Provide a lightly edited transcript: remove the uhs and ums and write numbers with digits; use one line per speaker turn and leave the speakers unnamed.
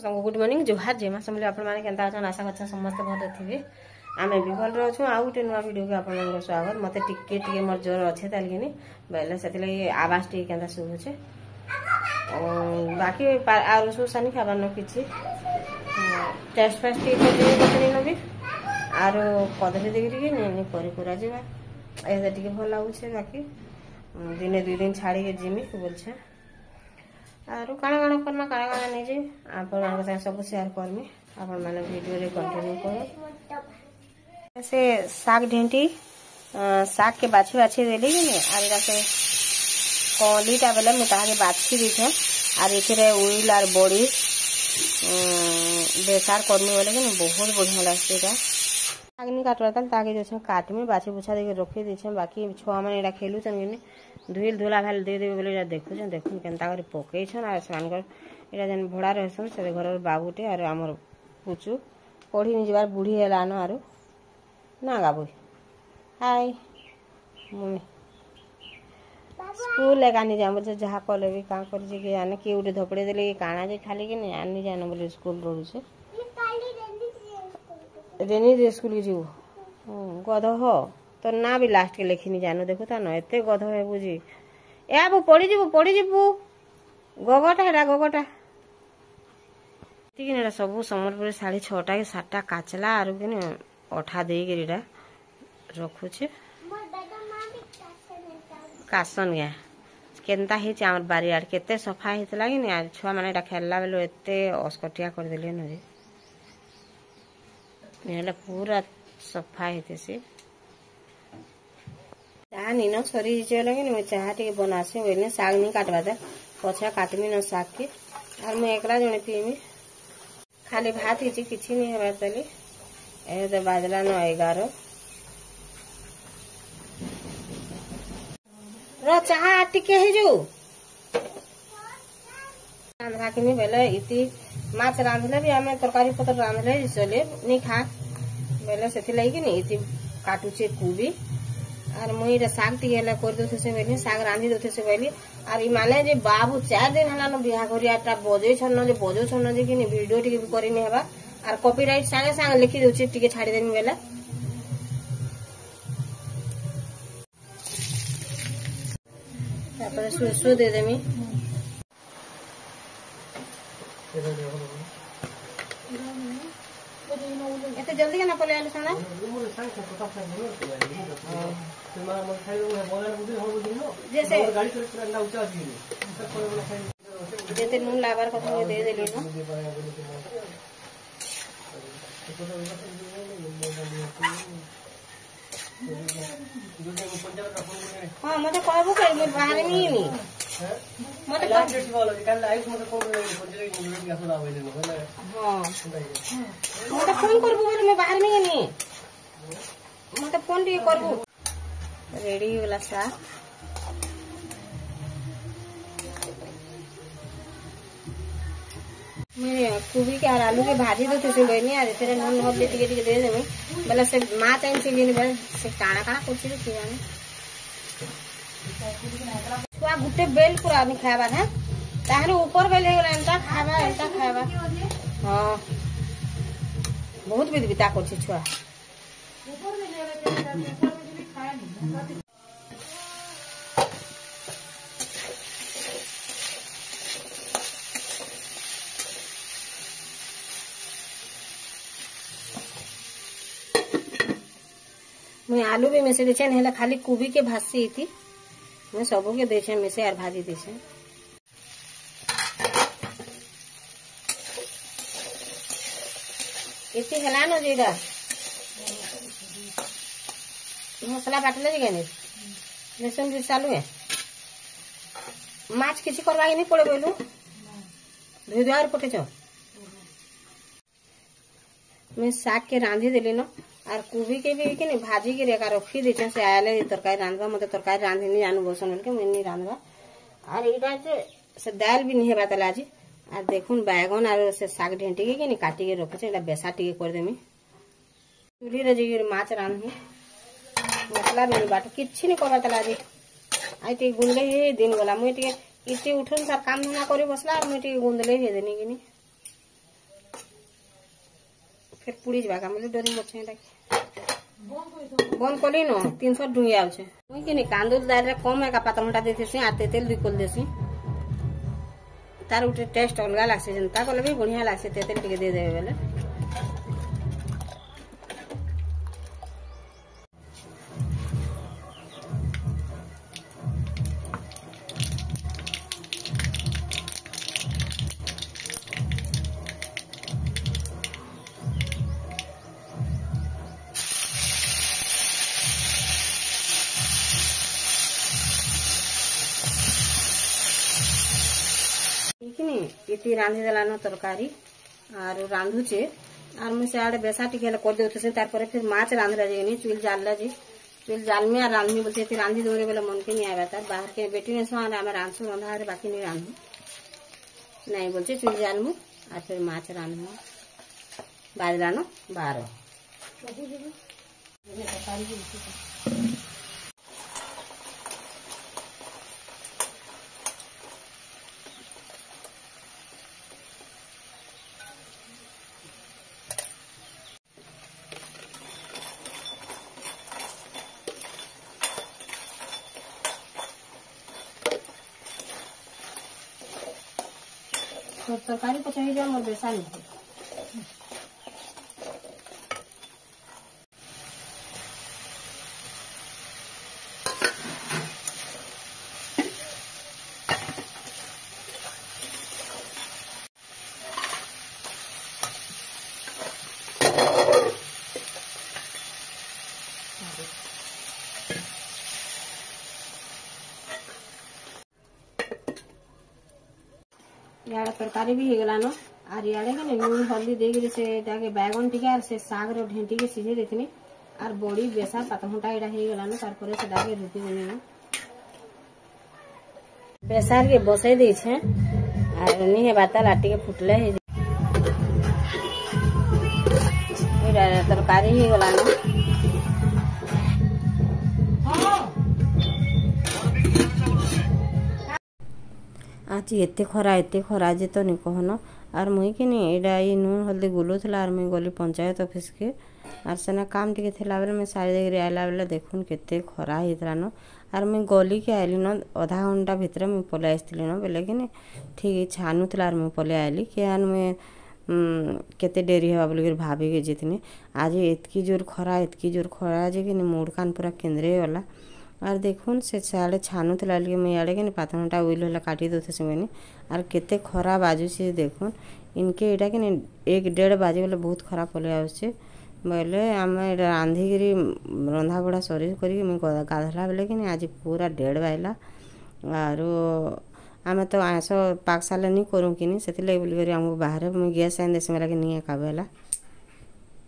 good morning जुहार जेमा समले आपण माने केनता अछन आशा करछन समस्त भल थिबे आमे भी भल रहछु आ गुटे नुवा वीडियो के आपण मन स्वागत मते टिके मोर जोर अच्छे तालगिनी बेले सेतले आवाज टिके केनता सुबु छे बाकी आरो सु सानी खाबार न किछि टेस्ट फेस्ट टिके दे बतनी नबी आरो कदली देगिरी के ने करि पुरा जेबा एसे टिके भल लागु छे बाकी दिने दुई दिन छाड़ी के जिमी बोल छे आरो काना काना करना काना काना नहीं जे आपण मानक साथ सब शेयर करमी आपण माने वीडियो रे कंटिन्यू करो ऐसे साग ढेंटी साग के बाछी बाछी देली ने आरे से कोलीटा बेले मु ताके बाछी दिखे आर एथिरे उइल आर बड़ी बेसार करमी बोले कि बहुत बढ़िया लागसे एटा सागनी काटला ताके जो काटमी बाछी बुछा दे के रखी दिछे बाकी छुआ माने एटा खेलु चन धुल धुला भाल दे देबे बोले देखु देखुन केनता कर पकई छन आ सानकर एटा जन भड़ा रहसन से घर बाबूटे आर हमर पुचू पढ़ी नि जबार बुढ़ी हेला न आरो ना गाबू हाय मम्मी स्कूल लगानी जा मुझे जहा कले भी का कर जे के आने के उठे धपड़े देले काना जे खाली के नहीं आनी जान बोले स्कूल रोड से रेनी रे स्कूल के जीव गध हो तो ना भी लास्ट के लिखी नहीं जानो देखो ता न एते गध है बुझी ए आबू पड़ी जीवु गगटा हेडा गगटा ठीक ने सब समरपुर साड़ी 6टा के 7टा काचला आरो के अठा दे के रेडा रखु छे कासन गया केनता हे हमर बारी आर केते सफा हेतला कि ने छुआ माने एटा खेलला बेलो एते अस्कटिया कर देले न रे नेला पूरा सफा हेते से चाह नी न सरी चले कि मैं चाह टे बनासे वेने साग नहीं काटवा दे पछा काटमी न साग के और मैं एकला जने पीमी खाली भात हिची किछि नहीं हेबा तले ए तो बाजला न 11 रो चाह टिके हे जो रांधरा के नहीं बेले इति माछ रांधले भी हमें तरकारी पत्र रांधले चले नहीं खा बेले सेथि लई कि नहीं इति काटू छे कुबी और मुई रे साग टिकेला कर दो से बेली साग रांधी दो से बेली और ई माने जे बाबू 4 दिन हला न बियाह करियाटा बजे छन जे बजो छन जे कि वीडियो टिके भी करी ने हेबा और कॉपीराइट संगे संगे लिखि दउ छी टिके छाड़ी देनी बेला तापर सुसु दे देमी एते जल्दी के ना पले आलू सना जैसे गाड़ी अंडा ऊंचा जैसे नून लाबार कथा दे देली न हां मते कहबो के मैं बाहर में नहीं मते लाइट वाला काल लाइट मते फोन करे हां मते फोन करबो बोले मैं बाहर में नहीं मते फोन टी करबो रेडी वाला सा मैं कुबी के और आलू के भाजी दो से लेनी आ तेरे नून हल्दी टिके टिके दे देमी बोले से मां टाइम से लेनी बोले से काना काना कुछ के जाने छुआ गुटे बेल पूरा नहीं खाबा है ताहरे ऊपर बेल हे गला एंता खाबा हां बहुत बिदबिता करछि छुआ ऊपर बेल हे खाए नहीं मैं आलू भी मिसे देछे हेला खाली कुबी के भासी थी मैं सबो के देछे मिसे और भाजी देछे इति हेला न जेगा मसाला बाटले जे गने लेसन भी चालू है माछ किछि करवा नहीं पड़े बोलू धुई दुआर पटे छ मैं साग के रांधी देली न और कुबी के भी कि भाजी के रेखा रखी दे से आले तरकारी रांधवा मते तरकारी रांधी नहीं जानू बसन बोल के मैं नहीं रांधवा और एटा से दाल भी नहीं हेबा तला आज आ देखुन बैगन और से साग ढेंटी के नहीं काटी के रखे एटा बेसा टिके कर देमी चूल्ही रे जे माछ रांधी मसला भी बाट किछि नहीं करबा तला आज आई टी गुंडले हे दिन गला मुई टिके इति उठन सर काम धंधा करी बसला मुई टिके गुंडले हे देनी कि नहीं फिर पुड़ी जावा मुझे डरी मत छे बंद कली न 300 डुंगी आछे मुई कि कांदुल दाल रे कम एका पातमटा देथेसी आ तेतेल 2 कोल देसी तार उठे टेस्ट अलगा लागसे जनता कले भी बढ़िया लागसे तेतेल टिके दे देबे बेले इति रांधि देलानो तरकारी और रांधुचे और मुझे आड़े बेसा टिके कर देते तार फिर माछ रांधला जाइनी चुल जालला जी चुल जाल में और रांधमी बोलते फिर रांधि दौड़े बोले मन के नहीं आया था बाहर के बेटी ने सुना आम रांधसु रंधा बाकी नहीं रांधू नहीं बोलते चुल जाल मु और फिर माछ रांधमु बाजलानो 12 तो तरकारी पचाई जाए मोर बेसा नहीं तरकारी भी होगलान और इे के लुण हल्दी देकर से बैगन टिके से साग ढेंटी के सीझे देथिनी और बड़ी बेसा पातघंटा यहाँ होगलान तार से रुटी बन बेसार के बसई दे और नहीं है बात लाटी के फुटले तरकारी होगलान आज एते खरा जे तो नहीं कहन और मुई कि नहीं नून हल्दी गुलुला और मुई गली पंचायत ऑफिस के और सेना काम टिके थिला बेले मुई साड़ी देकर आइला बेले देखुन केते खरा होता और मुई गली के आइली न आधा घंटा भितर मुई पलि आसती न बेले कि ठीक छानुला और मुई पलि आइली कियान मुई केते डेरी हवा बोलिक भाविक जीतनी आज एतकी जोर खरा जे कि मुड़ कान पूरा केन्द्रे गला और देखुन से साड़े छानुला मुझे इे कि पातघंटा उइल है काटी दे से मैंने और केते खरा बाजुचे देखुन इनके यहाँ कि 1-1.5 बाजे बोले बहुत खरा पलि आसे बोले आम रांधिक रंधा बड़ा सरी कर गाधला बेले कि आज पूरा 1.5 बाजला और आम तो आस पाक साले नहीं करूँ कि से बोलिक आमको बाहर मुझे गैस आन देसी मेला कि नहीं एका बेला